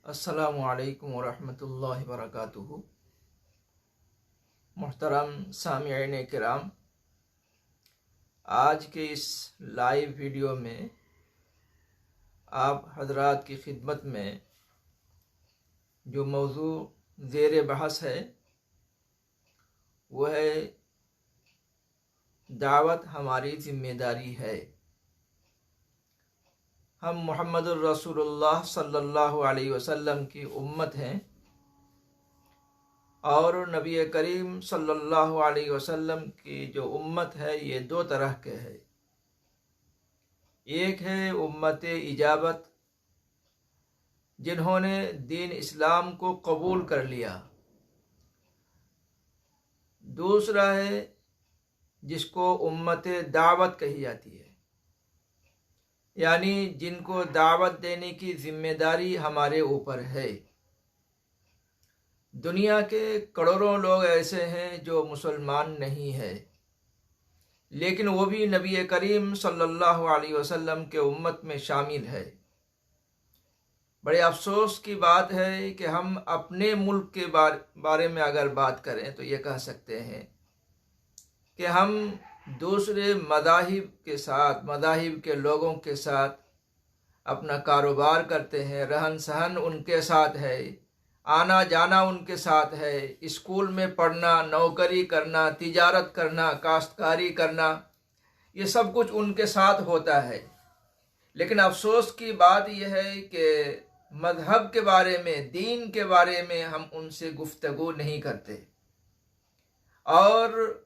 अस्सलामु अलैकुम वरहमतुल्लाहि वबरकातुहू। मुहतरम सामिईन किराम, आज के इस लाइव वीडियो में आप हजरात की खिदमत में जो मौजू ज़ेर बहस है वह है दावत हमारी ज़िम्मेदारी है। हम मुहम्मदुर रसूलुल्लाह सल्लल्लाहु अलैहि वसल्लम की उम्मत हैं और नबी करीम सल्लल्लाहु अलैहि वसल्लम की जो उम्मत है ये दो तरह के है। एक है उम्मत इजाबत, जिन्होंने दीन इस्लाम को कबूल कर लिया। दूसरा है जिसको उम्मत दावत कही जाती है, यानी जिनको दावत देने की जिम्मेदारी हमारे ऊपर है। दुनिया के करोड़ों लोग ऐसे हैं जो मुसलमान नहीं है, लेकिन वो भी नबी करीम सल्लल्लाहु अलैहि वसल्लम के उम्मत में शामिल है। बड़े अफसोस की बात है कि हम अपने मुल्क के बारे में अगर बात करें तो ये कह सकते हैं कि हम दूसरे मज़ाहिब के साथ, मज़ाहिब के लोगों के साथ अपना कारोबार करते हैं, रहन सहन उनके साथ है, आना जाना उनके साथ है, स्कूल में पढ़ना, नौकरी करना, तिजारत करना, काश्तकारी करना, ये सब कुछ उनके साथ होता है। लेकिन अफसोस की बात यह है कि मज़हब के बारे में, दीन के बारे में हम उनसे गुफ्तगू नहीं करते और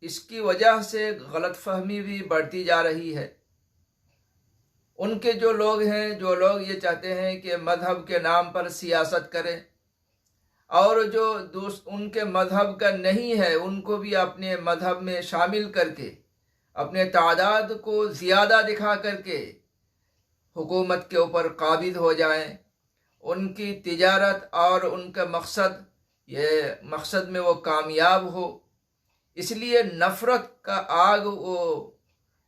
इसकी वजह से गलतफहमी भी बढ़ती जा रही है। उनके जो लोग हैं, जो लोग ये चाहते हैं कि मज़हब के नाम पर सियासत करें और जो उनके मज़हब का नहीं है उनको भी अपने मज़हब में शामिल करके अपने तादाद को ज़्यादा दिखा करके हुकूमत के ऊपर काबिज हो जाएं। उनकी तिजारत और उनका मकसद, ये मकसद में वो कामयाब हो, इसलिए नफ़रत का आग वो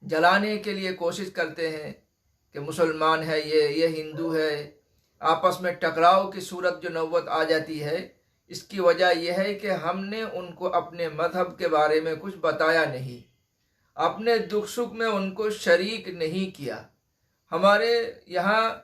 जलाने के लिए कोशिश करते हैं कि मुसलमान है ये हिंदू है। आपस में टकराव की सूरत जो नौबत आ जाती है, इसकी वजह यह है कि हमने उनको अपने मज़हब के बारे में कुछ बताया नहीं, अपने दुख सुख में उनको शरीक नहीं किया। हमारे यहाँ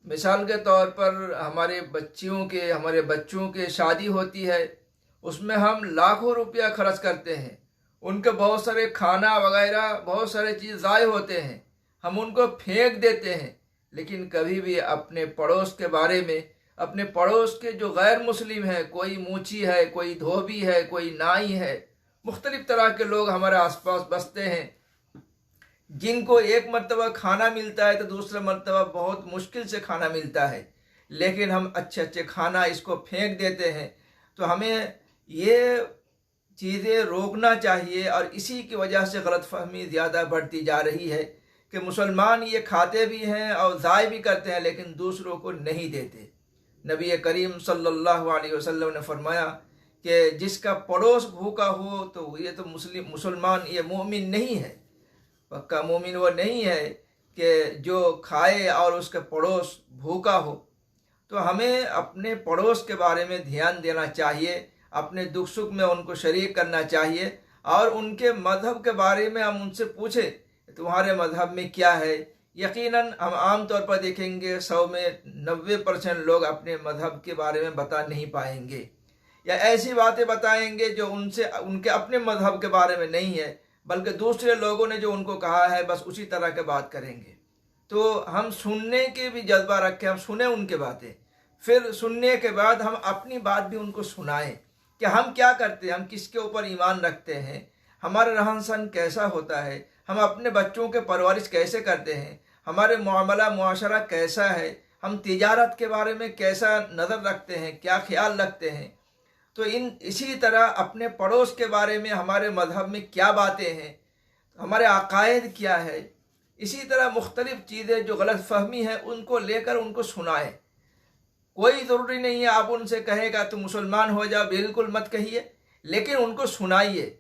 मिसाल के तौर पर हमारे बच्चों के शादी होती है, उसमें हम लाखों रुपया खर्च करते हैं, उनके बहुत सारे खाना वगैरह बहुत सारे चीज़ ज़ाय होते हैं, हम उनको फेंक देते हैं। लेकिन कभी भी अपने पड़ोस के बारे में, अपने पड़ोस के जो गैर मुस्लिम है, कोई मूची है, कोई धोबी है, कोई नाई है, मुख्तलिफ़ तरह के लोग हमारे आसपास बसते हैं, जिनको एक मर्तबा खाना मिलता है तो दूसरा मर्तबा बहुत मुश्किल से खाना मिलता है, लेकिन हम अच्छे खाना इसको फेंक देते हैं। तो हमें ये चीज़ें रोकना चाहिए और इसी की वजह से गलतफहमी ज़्यादा बढ़ती जा रही है कि मुसलमान ये खाते भी हैं और ज़ाय भी करते हैं लेकिन दूसरों को नहीं देते। नबी करीम सल्लल्लाहु अलैहि वसल्लम ने फरमाया कि जिसका पड़ोस भूखा हो तो ये तो मुसलमान, ये मोमिन नहीं है। पक्का मोमिन वो नहीं है कि जो खाए और उसका पड़ोस भूखा हो। तो हमें अपने पड़ोस के बारे में ध्यान देना चाहिए, अपने दुख सुख में उनको शरीक करना चाहिए और उनके मज़हब के बारे में हम उनसे पूछें तुम्हारे मज़हब में क्या है। यकीनन हम आम तौर पर देखेंगे 100 में 90% लोग अपने मज़हब के बारे में बता नहीं पाएंगे या ऐसी बातें बताएंगे जो उनके अपने मज़हब के बारे में नहीं है, बल्कि दूसरे लोगों ने जो उनको कहा है बस उसी तरह के बात करेंगे। तो हम सुनने के भी जज्बा रखें, हम सुने उनके बातें, फिर सुनने के बाद हम अपनी बात भी उनको सुनाएं कि हम क्या करते हैं, हम किसके ऊपर ईमान रखते हैं, हमारा रहन सहन कैसा होता है, हम अपने बच्चों के परवरिश कैसे करते हैं, हमारे मुआमला मुआशरा कैसा है, हम तिजारत के बारे में कैसा नज़र रखते हैं, क्या ख्याल रखते हैं। तो इसी तरह अपने पड़ोस के बारे में हमारे मज़हब में क्या बातें हैं, हमारे अकायद क्या है, इसी तरह मुख्तलिफ़ चीज़ें जो गलत फहमी है उनको लेकर उनको सुनाएं। कोई ज़रूरी नहीं है आप उनसे कहेगा तुम मुसलमान हो जाओ, बिल्कुल मत कहिए, लेकिन उनको सुनाइए।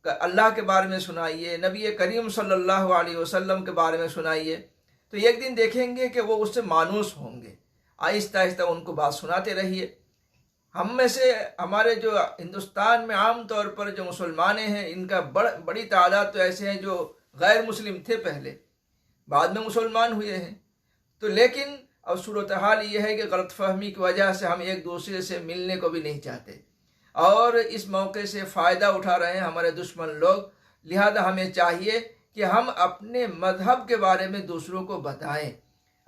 اللہ کے بارے میں سنائیے، نبی کریم صلی اللہ علیہ وسلم کے بارے میں سنائیے، تو ایک دن دیکھیں گے کہ وہ اس سے مانوس ہوں گے۔ آہستہ آہستہ ان کو بات سناتے رہیے۔ ہم میں سے ہمارے جو ہندوستان میں عام طور پر جو مسلمان ہیں، ان کا بڑی تعداد تو ایسے ہیں جو غیر مسلم تھے پہلے، بعد میں مسلمان ہوئے ہیں۔ تو لیکن اب صورتحال یہ ہے کہ غلط فہمی کی وجہ سے ہم ایک دوسرے سے ملنے کو بھی نہیں چاہتے، اور اس موقع سے فائدہ اٹھا رہے ہیں ہمارے دشمن لوگ۔ لہذا ہمیں چاہیے کہ ہم اپنے مذہب کے بارے میں دوسروں کو بتائیں،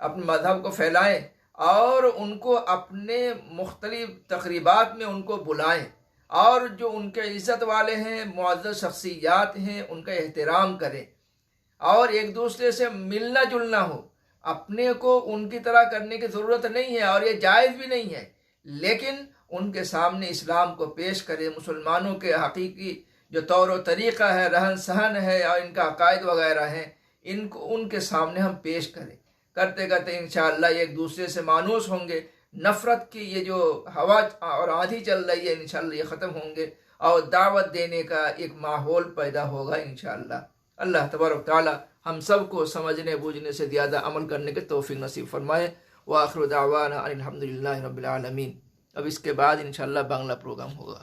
اپنے مذہب کو پھیلائیں، اور ان کو اپنے مختلف تقریبات میں ان کو بلائیں، اور جو ان کے عزت والے ہیں، معزز شخصیات ہیں، ان کا احترام کریں، اور ایک دوسرے سے ملنا جلنا ہو۔ اپنے کو ان کی طرح کرنے کی ضرورت نہیں ہے، اور یہ جائز بھی نہیں ہے، لیکن ان کے سامنے اسلام کو پیش کرے، مسلمانوں کے حقیقی جو طور و طریقہ ہے، رہن سہن ہے، اور ان کا عقائد وغیرہ ہیں، ان کو ان کے سامنے ہم پیش کریں۔ کرتے کرتے انشاءاللہ ایک دوسرے سے مانوس ہوں گے۔ نفرت کی یہ جو ہوا اور آندھی چل رہی ہے، انشاءاللہ یہ ختم ہوں گے، اور دعوت دینے کا ایک ماحول پیدا ہوگا انشاءاللہ۔ اللہ تبارک تعالی ہم سب کو سمجھنے بوجھنے سے زیادہ عمل کرنے کے توفیق نصیب فرمائے۔ وآخر دعوانا ان الحمدللہ رب العالمین۔ اب اس کے بعد انشاءاللہ بنگلہ پروگرام ہوگا۔